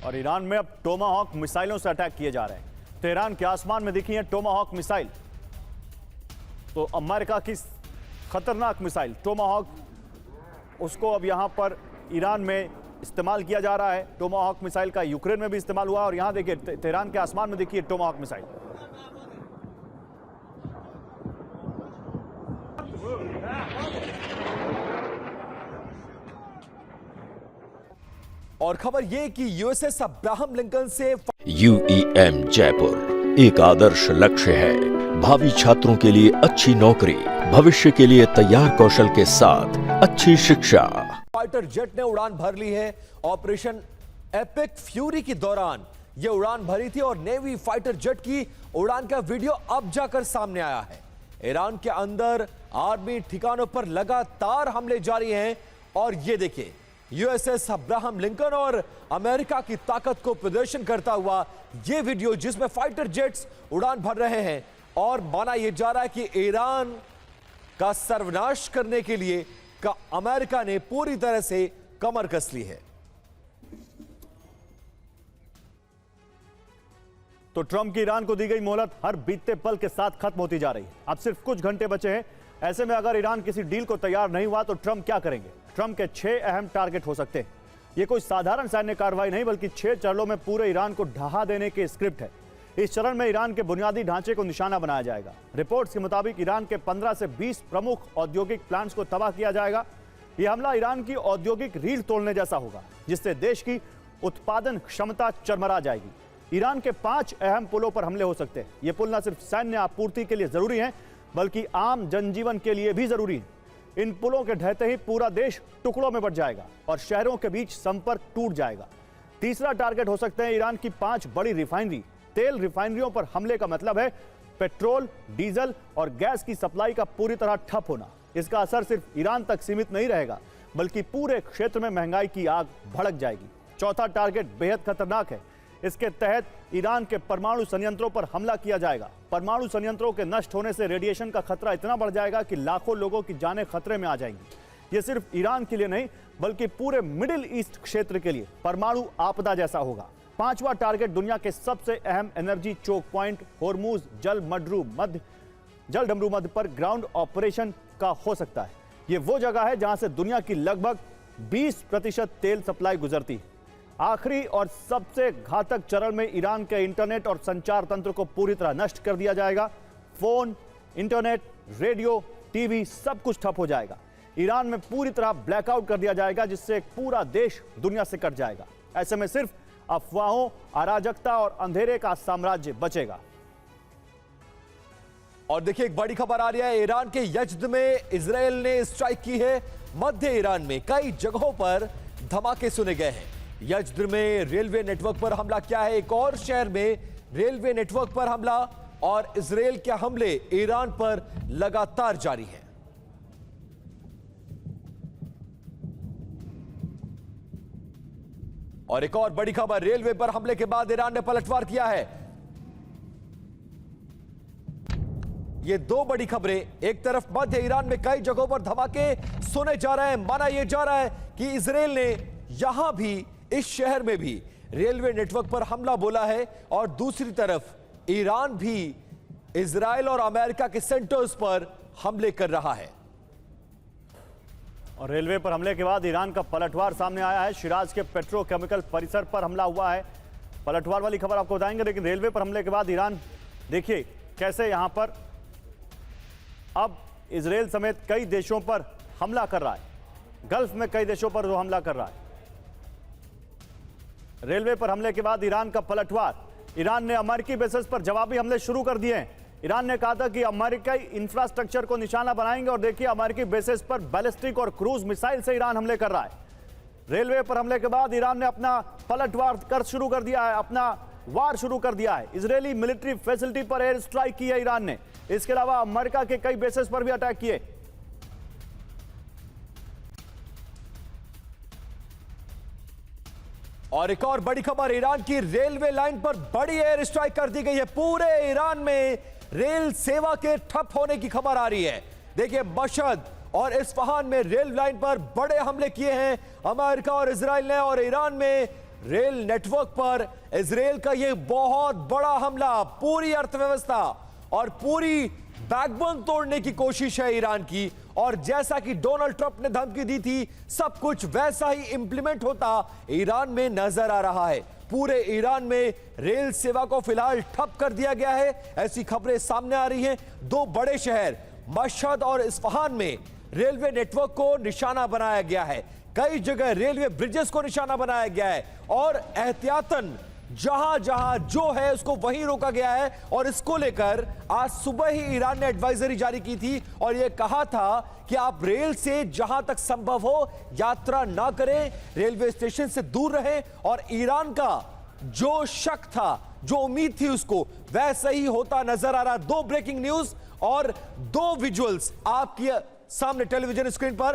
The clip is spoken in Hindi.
और ईरान में अब टोमाहॉक मिसाइलों से अटैक किए जा रहे हैं। तेहरान के आसमान में दिखी है टोमाहॉक मिसाइल। तो अमेरिका की खतरनाक मिसाइल टोमाहॉक, उसको अब यहां पर ईरान में इस्तेमाल किया जा रहा है। टोमाहॉक मिसाइल का यूक्रेन में भी इस्तेमाल हुआ और यहां देखिए तेहरान के आसमान में देखिए टोमाहॉक मिसाइल। और खबर यह कि यूएसएस अब्राहम लिंकन से UEM जयपुर एक आदर्श लक्ष्य है। भावी छात्रों के लिए अच्छी नौकरी, भविष्य के लिए तैयार कौशल के साथ अच्छी शिक्षा। फाइटर जेट ने उड़ान भर ली है। ऑपरेशन एपिक फ्यूरी के दौरान यह उड़ान भरी थी और नेवी फाइटर जेट की उड़ान का वीडियो अब जाकर सामने आया है। ईरान के अंदर आर्मी ठिकानों पर लगातार हमले जारी हैं और ये देखिए यूएसएस अब्राहम लिंकन और अमेरिका की ताकत को प्रदर्शन करता हुआ यह वीडियो जिसमें फाइटर जेट्स उड़ान भर रहे हैं और माना यह जा रहा है कि ईरान का सर्वनाश करने के लिए का अमेरिका ने पूरी तरह से कमर कस ली है। तो ट्रंप की ईरान को दी गई मोहलत हर बीतते पल के साथ खत्म होती जा रही है। अब सिर्फ कुछ घंटे बचे हैं। ऐसे में अगर ईरान किसी डील को तैयार नहीं हुआ तो ट्रंप क्या करेंगे? ट्रंप के 6 अहम टारगेट हो सकते हैं। यह कोई साधारण सैन्य कार्रवाई नहीं बल्कि 6 चरणों में पूरे ईरान को ढहा देने की स्क्रिप्ट है। इस चरण में ईरान के बुनियादी ढांचे को निशाना बनाया जाएगा। रिपोर्ट्स के मुताबिक ईरान के 15 से 20 प्रमुख औद्योगिक प्लांट्स को तबाह किया जाएगा। यह हमला ईरान की औद्योगिक रीढ़ तोड़ने जैसा होगा, जिससे देश की उत्पादन क्षमता चरमरा जाएगी। ईरान के 5 अहम पुलों पर हमले हो सकते हैं। ये पुल न सिर्फ सैन्य आपूर्ति के लिए जरूरी हैं, बल्कि आम जनजीवन के लिए भी जरूरी है। इन पुलों के ढहते ही पूरा देश टुकड़ों में बंट जाएगा और शहरों के बीच संपर्क टूट जाएगा। तीसरा टारगेट हो सकते हैं ईरान की 5 बड़ी रिफाइनरी। तेल रिफाइनरियों पर हमले का मतलब है पेट्रोल, डीजल और गैस की सप्लाई का पूरी तरह ठप होना। इसका असर सिर्फ ईरान तक सीमित नहीं रहेगा, बल्कि पूरे क्षेत्र में महंगाई की आग भड़क जाएगी। चौथा टारगेट बेहद खतरनाक है। इसके तहत ईरान के परमाणु संयंत्रों पर हमला किया जाएगा। परमाणु संयंत्रों के नष्ट होने से रेडिएशन का खतरा इतना बढ़ जाएगा कि लाखों लोगों की जानें खतरे में आ जाएंगी। यह सिर्फ ईरान के लिए नहीं, बल्कि पूरे मिडिल ईस्ट क्षेत्र के लिए परमाणु आपदा जैसा होगा। पांचवा टारगेट दुनिया के सबसे अहम एनर्जी चोक पॉइंट होर्मुज जल डमरू मध्य पर ग्राउंड ऑपरेशन का हो सकता है। यह वो जगह है जहां से दुनिया की लगभग 20% तेल सप्लाई गुजरती है। आखिरी और सबसे घातक चरण में ईरान के इंटरनेट और संचार तंत्र को पूरी तरह नष्ट कर दिया जाएगा। फोन, इंटरनेट, रेडियो, टीवी सब कुछ ठप हो जाएगा। ईरान में पूरी तरह ब्लैकआउट कर दिया जाएगा, जिससे एक पूरा देश दुनिया से कट जाएगा। ऐसे में सिर्फ अफवाहों, अराजकता और अंधेरे का साम्राज्य बचेगा। और देखिए एक बड़ी खबर आ रही है। ईरान के यज्द में इजराइल ने स्ट्राइक की है। मध्य ईरान में कई जगहों पर धमाके सुने गए हैं। यज्द में रेलवे नेटवर्क पर हमला किया है। एक और शहर में रेलवे नेटवर्क पर हमला और इजराइल के हमले ईरान पर लगातार जारी हैं। और एक और बड़ी खबर, रेलवे पर हमले के बाद ईरान ने पलटवार किया है। ये 2 बड़ी खबरें। एक तरफ मध्य ईरान में कई जगहों पर धमाके सुने जा रहे हैं। माना यह जा रहा है कि इजराइल ने यहां भी, इस शहर में भी रेलवे नेटवर्क पर हमला बोला है और दूसरी तरफ ईरान भी इजराइल और अमेरिका के सेंटर्स पर हमले कर रहा है। और रेलवे पर हमले के बाद ईरान का पलटवार सामने आया है। शिराज के पेट्रोकेमिकल परिसर पर हमला हुआ है। पलटवार वाली खबर आपको बताएंगे, लेकिन रेलवे पर हमले के बाद ईरान देखिए कैसे यहां पर अब इजराइल समेत कई देशों पर हमला कर रहा है। गल्फ में कई देशों पर वो हमला कर रहा है। रेलवे पर हमले के बाद ईरान का पलटवार। ईरान ने अमेरिकी बेसिस पर जवाबी हमले शुरू कर दिए हैं। ईरान ने कहा था कि अमेरिकी इंफ्रास्ट्रक्चर को निशाना बनाएंगे और देखिए अमेरिकी बेसिस पर बैलिस्टिक और क्रूज मिसाइल से ईरान हमले कर रहा है। रेलवे पर हमले के बाद ईरान ने अपना पलटवार शुरू कर दिया है, अपना वार शुरू कर दिया है। इजरायली मिलिट्री फैसिलिटी पर एयर स्ट्राइक की है ईरान ने। इसके अलावा अमेरिका के कई बेसिस पर भी अटैक किए। और एक और बड़ी खबर, ईरान की रेलवे लाइन पर बड़ी एयर स्ट्राइक कर दी गई है। पूरे ईरान में रेल सेवा के ठप होने की खबर आ रही है। देखिए मशहद और इस्फहान में रेल लाइन पर बड़े हमले किए हैं अमेरिका और इजराइल ने, और ईरान में रेल नेटवर्क पर इजराइल का यह बहुत बड़ा हमला पूरी अर्थव्यवस्था और पूरी बैकबोन तोड़ने की कोशिश है ईरान की। और जैसा कि डोनाल्ड ट्रंप ने धमकी दी थी, सब कुछ वैसा ही इंप्लीमेंट होता ईरान में नजर आ रहा है। पूरे ईरान में रेल सेवा को फिलहाल ठप कर दिया गया है, ऐसी खबरें सामने आ रही हैं। दो बड़े शहर मशहद और इस्फहान में रेलवे नेटवर्क को निशाना बनाया गया है। कई जगह रेलवे ब्रिजेस को निशाना बनाया गया है और एहतियातन जहां जहां जो है उसको वहीं रोका गया है। और इसको लेकर आज सुबह ही ईरान ने एडवाइजरी जारी की थी और यह कहा था कि आप रेल से जहां तक संभव हो यात्रा ना करें, रेलवे स्टेशन से दूर रहें। और ईरान का जो शक था, जो उम्मीद थी, उसको वैसा ही होता नजर आ रहा। दो ब्रेकिंग न्यूज और दो विजुअल्स आपकी सामने टेलीविजन स्क्रीन पर।